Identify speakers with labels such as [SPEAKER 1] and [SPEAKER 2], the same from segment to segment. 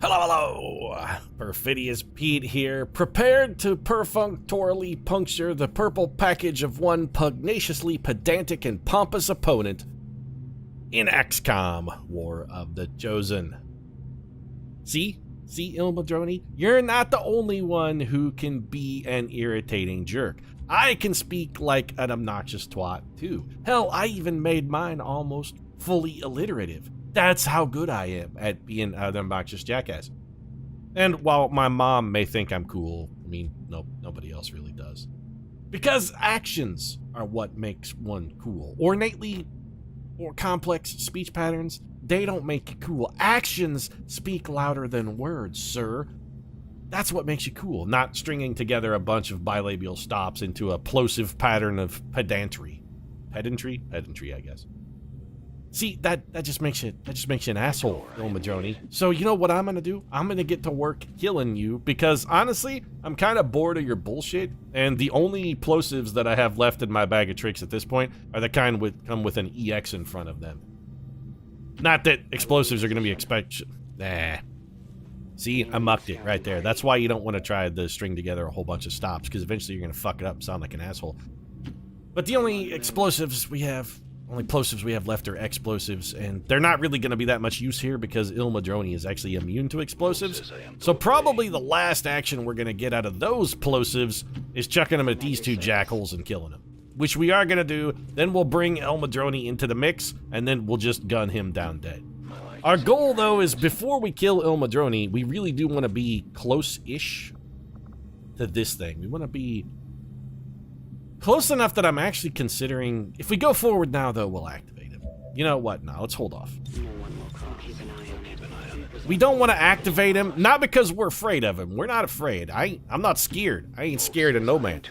[SPEAKER 1] Hello! Perfidious Pete here, prepared to perfunctorily puncture the purple package of one pugnaciously pedantic and pompous opponent in XCOM, War of the Chosen. See, Ilmadroni? You're not the only one who can be an irritating jerk. I can speak like an obnoxious twat, too. Hell, I even made mine almost fully alliterative. That's how good I am at being an obnoxious jackass. And while my mom may think I'm cool, I mean, nobody else really does. Because actions are what makes one cool. Ornately or complex speech patterns, they don't make you cool. Actions speak louder than words, sir. That's what makes you cool, not stringing together a bunch of bilabial stops into a plosive pattern of pedantry. Pedantry, I guess. See, that just makes you an asshole, Ilmadroni. So you know what I'm gonna do? I'm gonna get to work killing you because honestly, I'm kind of bored of your bullshit. And the only plosives that I have left in my bag of tricks at this point are the kind that come with an EX in front of them. Not that explosives are gonna be Nah. See, I mucked it right there. That's why you don't want to try to string together a whole bunch of stops because eventually you're gonna fuck it up and sound like an asshole. But the only plosives we have left are explosives, and they're not really going to be that much use here because Ilmadroni is actually immune to explosives. So probably the last action we're going to get out of those plosives is chucking them at these two jackals and killing them. Which we are going to do, then we'll bring Ilmadroni into the mix, and then we'll just gun him down dead. Our goal, though, is before we kill Ilmadroni, we really do want to be close-ish to this thing. We want to be close enough that I'm actually considering, if we go forward now, though, we'll activate him. You know what? No, let's hold off. We don't want to activate him, not because we're afraid of him. We're not afraid. I'm not scared. I ain't scared of no man.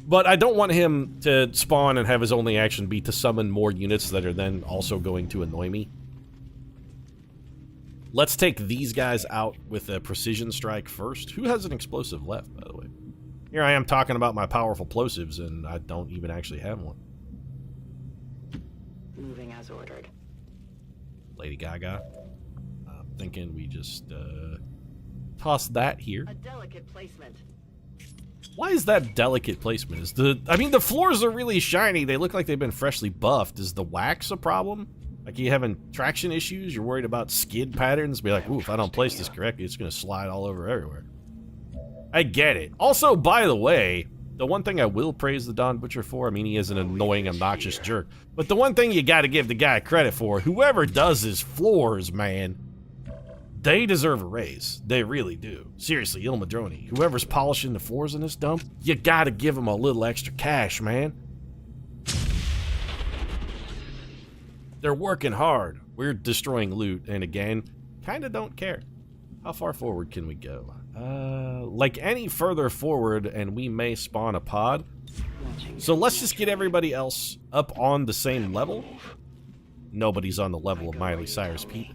[SPEAKER 1] But I don't want him to spawn and have his only action be to summon more units that are then also going to annoy me. Let's take these guys out with a precision strike first. Who has an explosive left, by the way? Here I am talking about my powerful plosives, and I don't even actually have one.
[SPEAKER 2] Moving as ordered.
[SPEAKER 1] Lady Gaga. I'm thinking we just toss that here.
[SPEAKER 2] A delicate placement.
[SPEAKER 1] Why is that delicate placement? I mean, the floors are really shiny. They look like they've been freshly buffed. Is the wax a problem? Like, you having traction issues? You're worried about skid patterns? Be like, ooh, if I don't place this correctly, it's going to slide all over everywhere. I get it. Also, by the way, the one thing I will praise the Don Butcher for, I mean, he is an annoying, obnoxious jerk, but the one thing you gotta give the guy credit for, whoever does his floors, man, they deserve a raise. They really do. Seriously, Ilmadroni, whoever's polishing the floors in this dump, you gotta give them a little extra cash, man. They're working hard. We're destroying loot, and again, kinda don't care. How far forward can we go? Like any further forward, and we may spawn a pod. So let's just get everybody else up on the same level. Nobody's on the level of Miley Cyrus, Pete.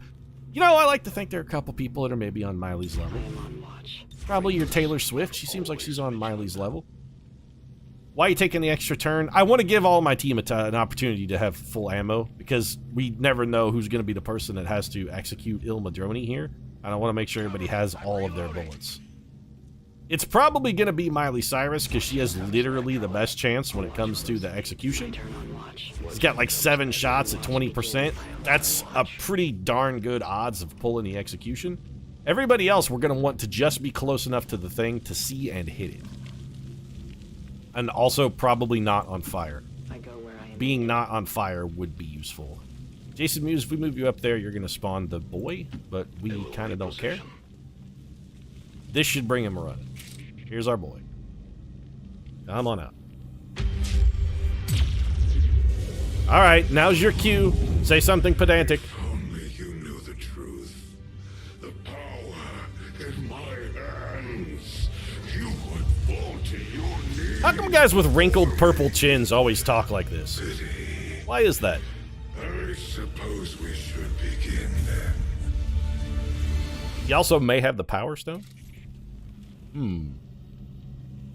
[SPEAKER 1] You know, I like to think there are a couple people that are maybe on Miley's level. Probably your Taylor Swift. She seems like she's on Miley's level. Why are you taking the extra turn? I want to give all my team an opportunity to have full ammo, because we never know who's going to be the person that has to execute Ilmadroni here. And I want to make sure everybody has all of their bullets. It's probably going to be Miley Cyrus, because she has literally the best chance when it comes to the execution. She's got like 7 shots at 20%. That's a pretty darn good odds of pulling the execution. Everybody else, we're going to want to just be close enough to the thing to see and hit it. And also probably not on fire. Being not on fire would be useful. Jason Muse, if we move you up there, you're going to spawn the boy, but we kind of don't care. This should bring him a run. Here's our boy. Come on out. All right, now's your cue. Say something pedantic.
[SPEAKER 3] If only you knew the truth. The power in my hands. You would fall to your knees.
[SPEAKER 1] How come guys with wrinkled purple chins always talk like this? Why is that?
[SPEAKER 3] I suppose we should begin then.
[SPEAKER 1] He also may have the Power Stone.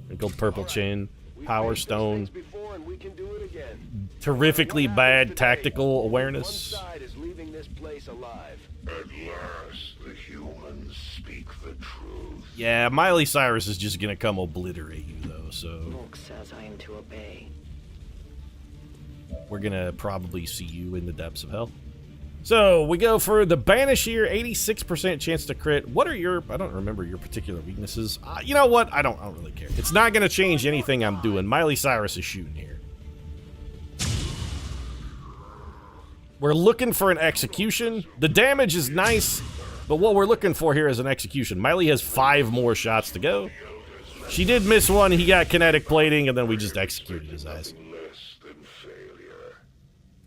[SPEAKER 1] Wrinkled purple chin, Power Stone, terrifically bad tactical awareness.
[SPEAKER 3] At last, the human
[SPEAKER 1] Yeah, Miley Cyrus is just gonna come obliterate you, though, so...
[SPEAKER 2] Volk says I am to obey.
[SPEAKER 1] We're gonna probably see you in the depths of hell. So, we go for the Banish here, 86% chance to crit. What are your... I don't remember your particular weaknesses. You know what? I don't really care. It's not gonna change anything I'm doing. Miley Cyrus is shooting here. We're looking for an execution. The damage is nice, but what we're looking for here is an execution. Miley has 5 more shots to go. She did miss one. He got kinetic plating, and then we just executed his ass.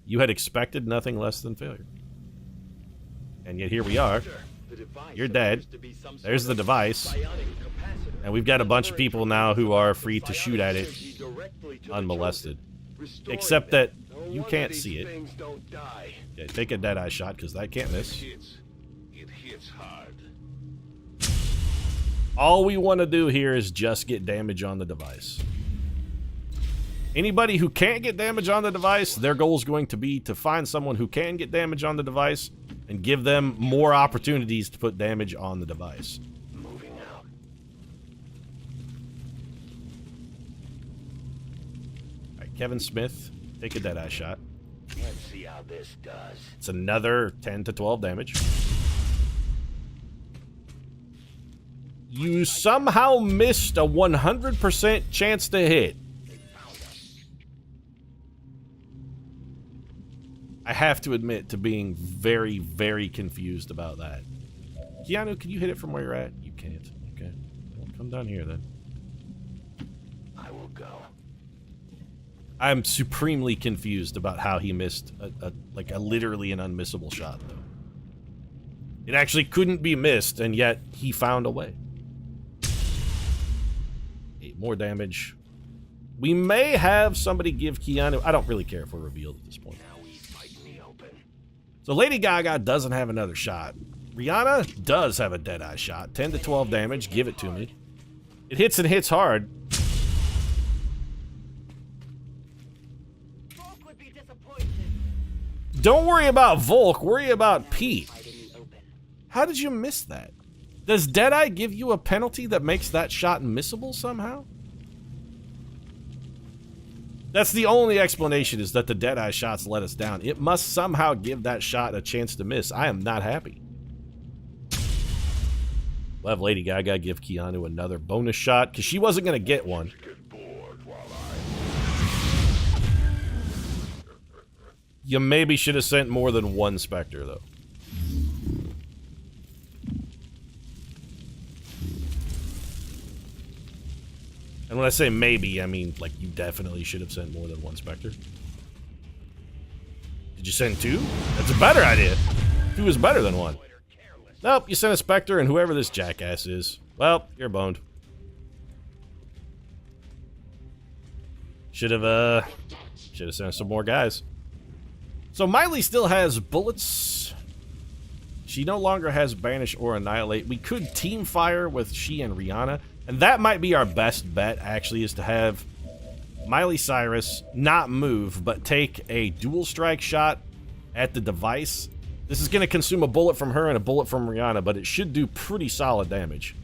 [SPEAKER 1] You had expected nothing less than failure. And yet here we are. You're dead. There's the device. And we've got a bunch of people now who are free to shoot at it unmolested. Except that you can't see it. Okay, take a dead-eye shot, because that can't miss.
[SPEAKER 3] It hits hard.
[SPEAKER 1] All we want to do here is just get damage on the device. Anybody who can't get damage on the device, their goal is going to be to find someone who can get damage on the device and give them more opportunities to put damage on the device.
[SPEAKER 3] Moving out.
[SPEAKER 1] Alright, Kevin Smith, take a dead-eye shot.
[SPEAKER 3] Let's see how this does.
[SPEAKER 1] It's another 10 to 12 damage. You somehow missed a 100% chance to hit. I have to admit to being very, very confused about that. Keanu, can you hit it from where you're at? You can't. Okay. Well, come down here then.
[SPEAKER 3] I will go.
[SPEAKER 1] I'm supremely confused about how he missed a literally an unmissable shot, though. It actually couldn't be missed, and yet he found a way. 8 more damage. We may have somebody give Keanu... I don't really care if we're revealed at this point. So Lady Gaga doesn't have another shot. Rihanna does have a dead-eye shot. 10 to 12 damage. Give it to me. It hits and hits hard.
[SPEAKER 2] Volk would be disappointed.
[SPEAKER 1] Don't worry about Volk. Worry about Pete. How did you miss that? Does Deadeye give you a penalty that makes that shot missable somehow? That's the only explanation, is that the Deadeye shots let us down. It must somehow give that shot a chance to miss. I am not happy. We'll have Lady Gaga give Keanu another bonus shot, because she wasn't going to get one. You maybe should have sent more than one Spectre, though. And when I say maybe, I mean, like, you definitely should have sent more than one Spectre. Did you send 2? That's a better idea. 2 is better than 1. Nope, you sent a Spectre, and whoever this jackass is, well, you're boned. Should have sent some more guys. So Miley still has bullets. She no longer has Banish or Annihilate. We could team fire with she and Rihanna. And that might be our best bet, actually, is to have Miley Cyrus not move, but take a dual strike shot at the device. This is going to consume a bullet from her and a bullet from Rihanna, but it should do pretty solid damage.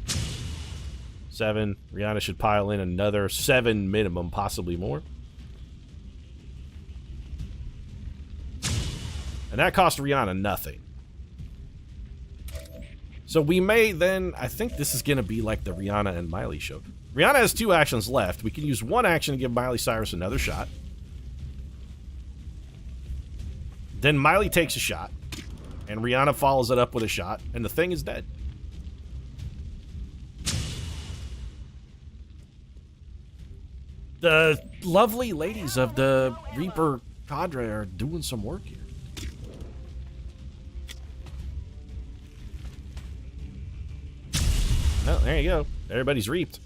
[SPEAKER 1] 7. Rihanna should pile in another 7 minimum, possibly more. And that cost Rihanna nothing. So we may then, I think this is going to be like the Rihanna and Miley show. Rihanna has 2 actions left. We can use 1 action to give Miley Cyrus another shot. Then Miley takes a shot, and Rihanna follows it up with a shot, and the thing is dead. The lovely ladies of the Reaper cadre are doing some work here. Well, there you go. Everybody's reaped.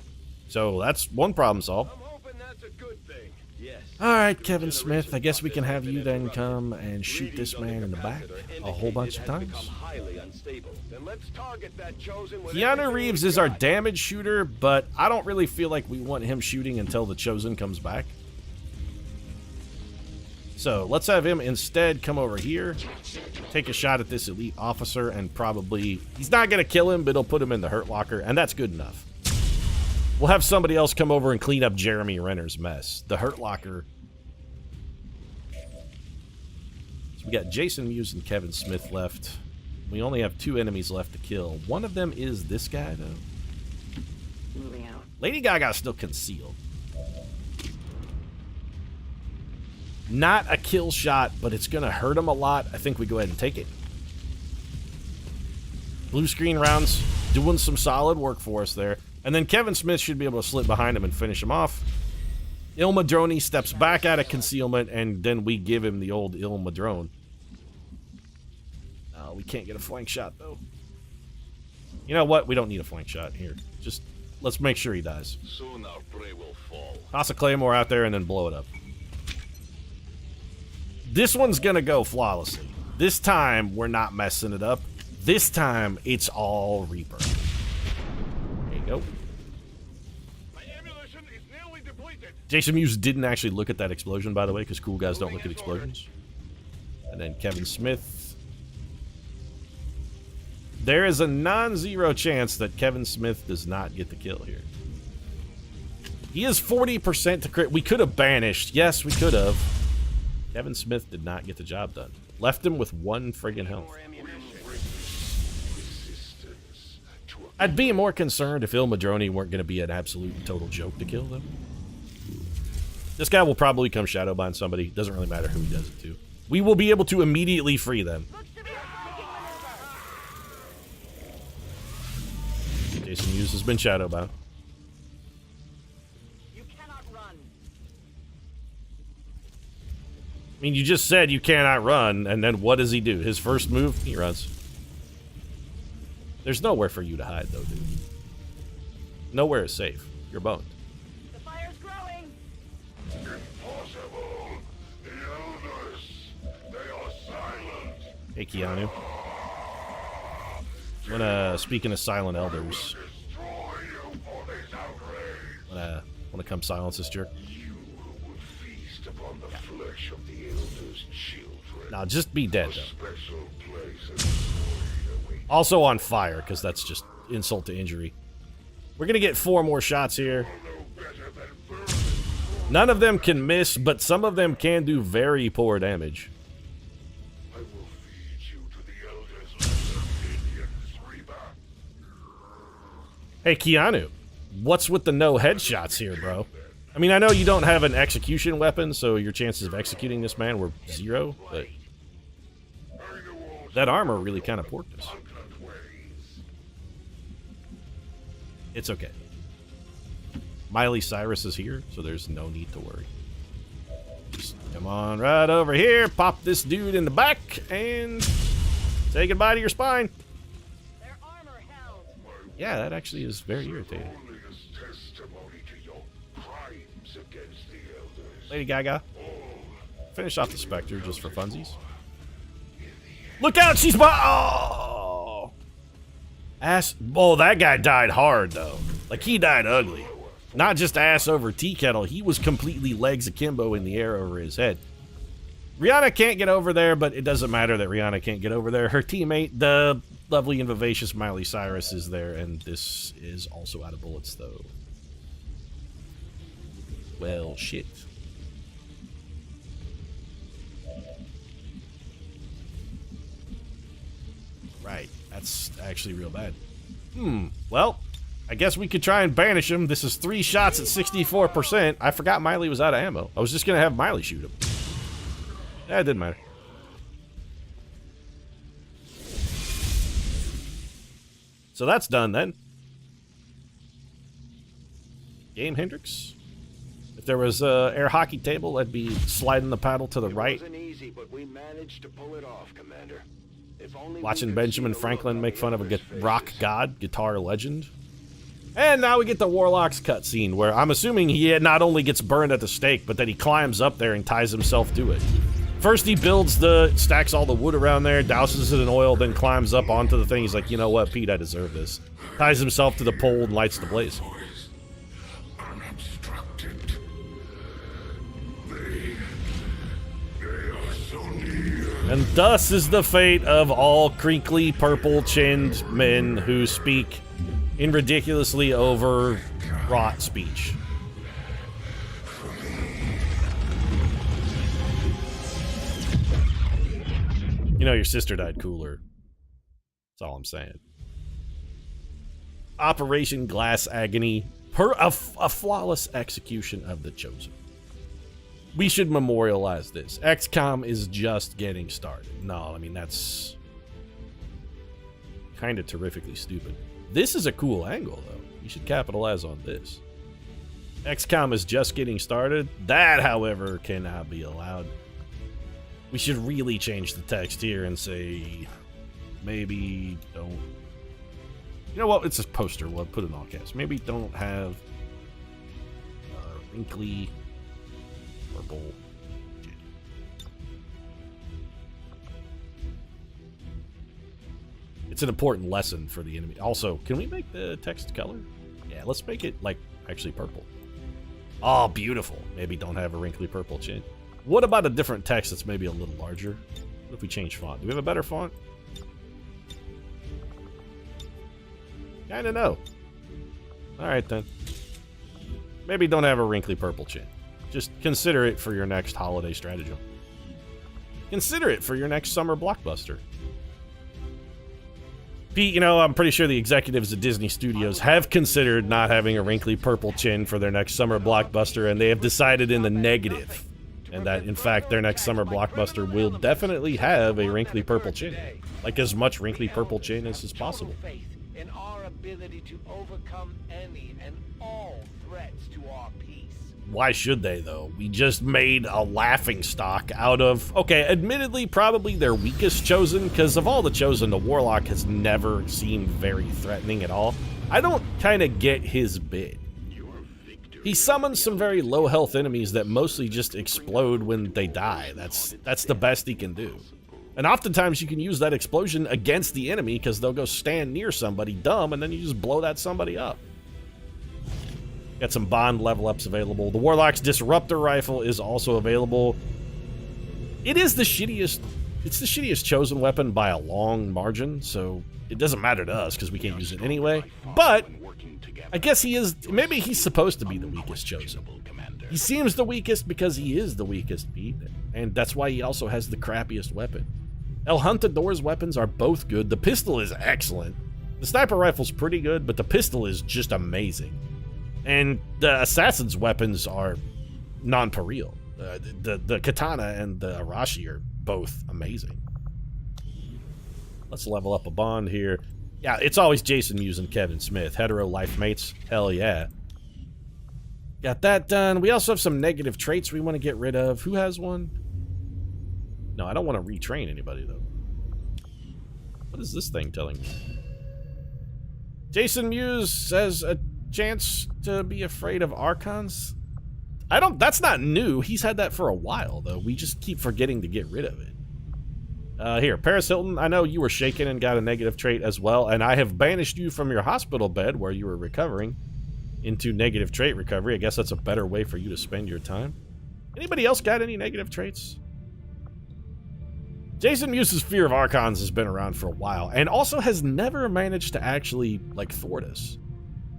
[SPEAKER 1] So that's one problem solved.
[SPEAKER 3] I'm hoping that's a good thing. Yes.
[SPEAKER 1] Alright, Kevin Smith, I guess we can have you then come and shoot this man in the back a whole bunch of times. Keanu Reeves is our damage shooter, but I don't really feel like we want him shooting until the Chosen comes back. So let's have him instead come over here, take a shot at this elite officer, and probably, he's not going to kill him, but he'll put him in the hurt locker, and that's good enough. We'll have somebody else come over and clean up Jeremy Renner's mess. The hurt locker. So we got Jason Mewes and Kevin Smith left. We only have 2 enemies left to kill. One of them is this guy, though.
[SPEAKER 2] Moving out.
[SPEAKER 1] Lady Gaga's still concealed. Not a kill shot, but it's going to hurt him a lot. I think we go ahead and take it. Blue screen rounds doing some solid work for us there. And then Kevin Smith should be able to slip behind him and finish him off. Il Madrone steps back out of concealment, and then we give him the old Il Madrone. We can't get a flank shot, though. You know what? We don't need a flank shot here. Just let's make sure he dies.
[SPEAKER 3] Soon our prey will fall.
[SPEAKER 1] Toss a claymore out there and then blow it up. This one's gonna go flawlessly. This time, we're not messing it up. This time, it's all Reaper. There you go.
[SPEAKER 3] My ammunition is nearly depleted.
[SPEAKER 1] Jason Mewes didn't actually look at that explosion, by the way, because cool guys don't look at explosions. And then Kevin Smith. There is a non-zero chance that Kevin Smith does not get the kill here. He is 40% to crit. We could have banished. Yes, we could have. Kevin Smith did not get the job done. Left him with 1 friggin' health. I'd be more concerned if Il Madrone weren't going to be an absolute and total joke to kill them. This guy will probably come shadowbind somebody. Doesn't really matter who he does it to. We will be able to immediately free them. Jason Mewes has been shadowbound.
[SPEAKER 2] You cannot run.
[SPEAKER 1] I mean, you just said you cannot run, and then what does he do? His first move, he runs. There's nowhere for you to hide, though, dude. Nowhere is safe. You're boned.
[SPEAKER 2] The fire's growing.
[SPEAKER 3] Impossible. The elders, they are silent.
[SPEAKER 1] Hey, Keanu. Speaking of silent elders,
[SPEAKER 3] Destroy you for this outrage.
[SPEAKER 1] wanna come silence this jerk?
[SPEAKER 3] You who would feast upon the flesh of the elders' children.
[SPEAKER 1] Now, just be dead, though.
[SPEAKER 3] Special place of glory awaits.
[SPEAKER 1] Also on fire, because that's just insult to injury. We're gonna get 4 more shots here.
[SPEAKER 3] No better than burning.
[SPEAKER 1] None of them can miss, but some of them can do very poor damage.
[SPEAKER 3] I will feed you to the elders' lesser minions, Reaper.
[SPEAKER 1] Hey, Keanu, what's with the no headshots here, bro? I mean, I know you don't have an execution weapon, so your chances of executing this man were 0, but that armor really kind of porked us. It's okay. Miley Cyrus is here, so there's no need to worry. Just come on right over here, pop this dude in the back, and say goodbye to your spine.
[SPEAKER 2] Their armor held.
[SPEAKER 1] Yeah, that actually is very irritating.
[SPEAKER 3] Only as testimony to your crimes against the elders.
[SPEAKER 1] Lady Gaga, finish off the Spectre just for funsies. Look out, she's oh! Ass. Oh, that guy died hard, though. Like, he died ugly. Not just ass over tea kettle, he was completely legs akimbo in the air over his head. Rihanna can't get over there, but it doesn't matter that Rihanna can't get over there. Her teammate, the lovely and vivacious Miley Cyrus, is there, and this is also out of bullets, though. Well, shit. Right, that's actually real bad. Well, I guess we could try and banish him. This is 3 shots at 64%. I forgot Miley was out of ammo. I was just gonna have Miley shoot him. Yeah, it didn't matter. So that's done then. Game Hendrix. If there was a air hockey table, I'd be sliding the paddle to the right.
[SPEAKER 4] It wasn't easy, but we managed to pull it off, Commander. If only
[SPEAKER 1] Watching
[SPEAKER 4] we could
[SPEAKER 1] Benjamin
[SPEAKER 4] see the
[SPEAKER 1] Franklin
[SPEAKER 4] look
[SPEAKER 1] make
[SPEAKER 4] on
[SPEAKER 1] fun
[SPEAKER 4] the
[SPEAKER 1] of a
[SPEAKER 4] others'
[SPEAKER 1] rock
[SPEAKER 4] faces.
[SPEAKER 1] god, guitar legend. And now we get the Warlock's cutscene, where I'm assuming he not only gets burned at the stake, but that he climbs up there and ties himself to it. First he stacks all the wood around there, douses it in oil, then climbs up onto the thing. He's like, you know what, Pete, I deserve this. Ties himself to the pole and lights the blaze.
[SPEAKER 3] Unobstructed. They
[SPEAKER 1] And thus is the fate of all crinkly, purple-chinned men who speak in ridiculously overwrought speech. You know, your sister died cooler. That's all I'm saying. Operation Glass Agony. A flawless execution of the Chosen. We should memorialize this. XCOM is just getting started. No, I mean, that's kind of terrifically stupid. This is a cool angle, though. You should capitalize on this. XCOM is just getting started. That, however, cannot be allowed. We should really change the text here and say, maybe don't... You know what? It's a poster. We'll put it in all caps. Maybe don't have wrinkly purple chin. It's an important lesson for the enemy. Also, can we make the text color? Yeah, let's make it, like, actually purple. Oh, beautiful. Maybe don't have a wrinkly purple chin. What about a different text that's maybe a little larger? What if we change font? Do we have a better font? Kinda no. Alright then. Maybe don't have a wrinkly purple chin. Just consider it for your next holiday stratagem. Consider it for your next summer blockbuster. Pete, you know, I'm pretty sure the executives at Disney Studios have considered not having a wrinkly purple chin for their next summer blockbuster, and they have decided in the negative. And that, in fact, their next summer blockbuster will definitely have a wrinkly purple chin. Like, as much wrinkly purple chin as is possible.
[SPEAKER 4] In our ability to overcome any and all threats to our peace.
[SPEAKER 1] Why should they, though? We just made a laughingstock out of, okay, admittedly, probably their weakest Chosen, because of all the Chosen, the Warlock has never seemed very threatening at all. I don't kind of get his bid. He summons some very low health enemies that mostly just explode when they die. That's the best he can do. And oftentimes you can use that explosion against the enemy because they'll go stand near somebody dumb and then you just blow that somebody up. Got some bond level ups available. The Warlock's Disruptor Rifle is also available. It is the shittiest, it's the shittiest Chosen weapon by a long margin, so it doesn't matter to us because we can't use it anyway. But I guess he is, maybe he's supposed to be the weakest Chosen. He seems the weakest because he is the weakest, Pete, and that's why he also has the crappiest weapon. El Huntador's weapons are both good. The pistol is excellent. The sniper rifle's pretty good, but the pistol is just amazing. And the assassin's weapons are non-pareil. The katana and the arashi are both amazing. Let's level up a bond here. Yeah, it's always Jason Mewes and Kevin Smith. Hetero life mates. Hell yeah. Got that done. We also have some negative traits we want to get rid of. Who has one? No, I don't want to retrain anybody, though. What is this thing telling me? Jason Mewes says a chance to be afraid of Archons? That's not new. He's had that for a while, though. We just keep forgetting to get rid of it. Here, Paris Hilton, I know you were shaken and got a negative trait as well, and I have banished you from your hospital bed where you were recovering into negative trait recovery. I guess that's a better way for you to spend your time. Anybody else got any negative traits? Jason Mewes' fear of Archons has been around for a while, and also has never managed to actually, like, thwart us.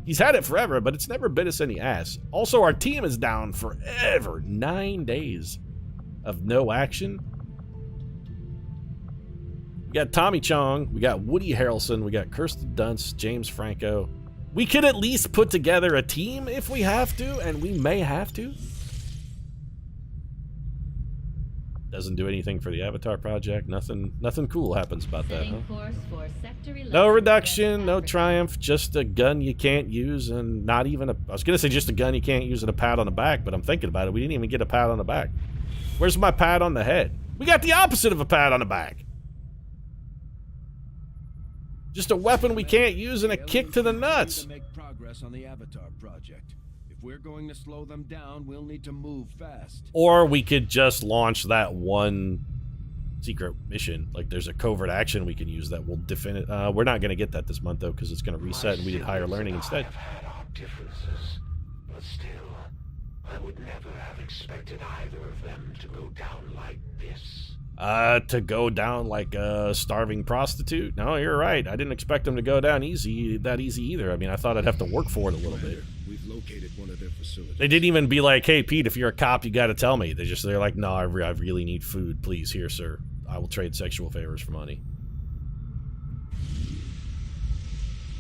[SPEAKER 1] He's had it forever, but it's never bit us any ass. Also, our team is down forever. 9 days of no action. We got Tommy Chong, we got Woody Harrelson, we got Kirsten Dunst, James Franco. We could at least put together a team if we have to, and we may have to. Doesn't do anything for the Avatar project. Nothing cool happens about that, huh? No reduction, no triumph, just a gun you can't use, and not even a... I was going to say just a gun you can't use and a pat on the back, but I'm thinking about it. We didn't even get a pat on the back. Where's my pat on the head? We got the opposite of a pat on the back. Just a weapon we can't use and a kick to the nuts.
[SPEAKER 5] Make progress on the Avatar project. If we're going to slow them down, we'll need to move fast.
[SPEAKER 1] Or we could just launch that one secret mission. Like, there's a covert action we can use that will defend it. We're not going to get that this month, though, because it's going to reset and we did higher learning instead.
[SPEAKER 3] I've had our differences, but still, I would never have expected either of them to go down like this.
[SPEAKER 1] To go down like a starving prostitute? No, you're right. I didn't expect them to go down that easy either. I mean, I thought I'd have to work for it a little bit.
[SPEAKER 5] We've located one of their facilities.
[SPEAKER 1] They didn't even be like, hey, Pete, if you're a cop, you gotta tell me. They're like, no, I really need food. Please, here, sir. I will trade sexual favors for money.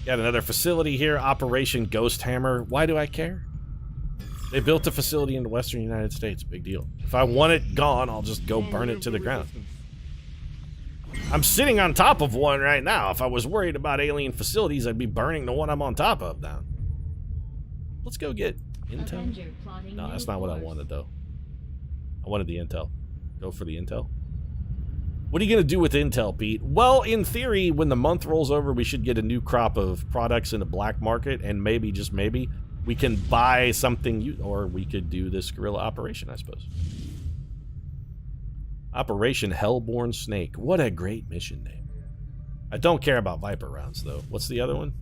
[SPEAKER 1] Got another facility here, Operation Ghost Hammer. Why do I care? They built a facility in the western United States. Big deal. If I want it gone, I'll just go burn it to the ground. I'm sitting on top of one right now. If I was worried about alien facilities, I'd be burning the one I'm on top of down. Let's go get intel. No, that's not what I wanted, though. I wanted the intel. Go for the intel. What are you going to do with intel, Pete? Well, in theory, when the month rolls over, we should get a new crop of products in the black market, and maybe, just maybe, we can buy something, or we could do this guerrilla operation, I suppose. Operation Hellborn Snake. What a great mission name. I don't care about Viper rounds, though. What's the other one?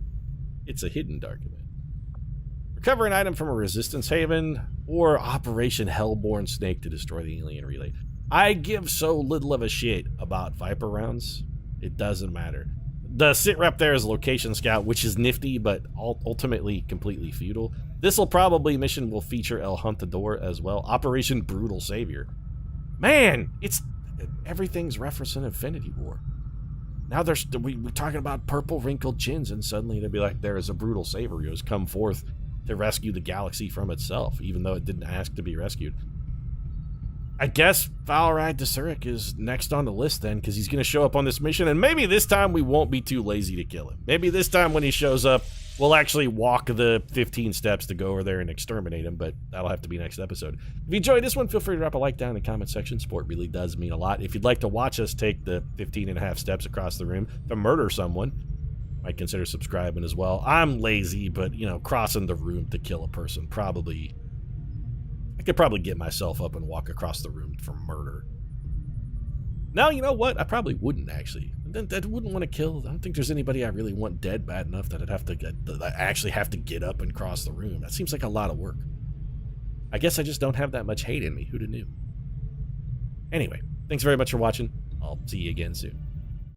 [SPEAKER 1] It's a hidden document. Recover an item from a resistance haven, or Operation Hellborn Snake to destroy the alien relay. I give so little of a shit about Viper rounds, it doesn't matter. The sit rep there is Location Scout, which is nifty, but ultimately completely futile. This mission will feature El Huntador as well. Operation Brutal Savior. Man, everything's referencing Infinity War. Now we're talking about purple wrinkled chins, and suddenly they'll be like, there is a brutal savior who has come forth to rescue the galaxy from itself, even though it didn't ask to be rescued. I guess Foul Ride to Zurich is next on the list then, because he's going to show up on this mission, and maybe this time we won't be too lazy to kill him. Maybe this time when he shows up, we'll actually walk the 15 steps to go over there and exterminate him, but that'll have to be next episode. If you enjoyed this one, feel free to drop a like down in the comment section. Support really does mean a lot. If you'd like to watch us take the 15 and a half steps across the room to murder someone, might consider subscribing as well. I'm lazy, but, you know, crossing the room to kill a person, probably... I could probably get myself up and walk across the room for murder. Now, you know what? I probably wouldn't, actually. I wouldn't want to kill. I don't think there's anybody I really want dead bad enough that I actually have to get up and cross the room. That seems like a lot of work. I guess I just don't have that much hate in me. Who'd have knew? Anyway, thanks very much for watching. I'll see you again soon.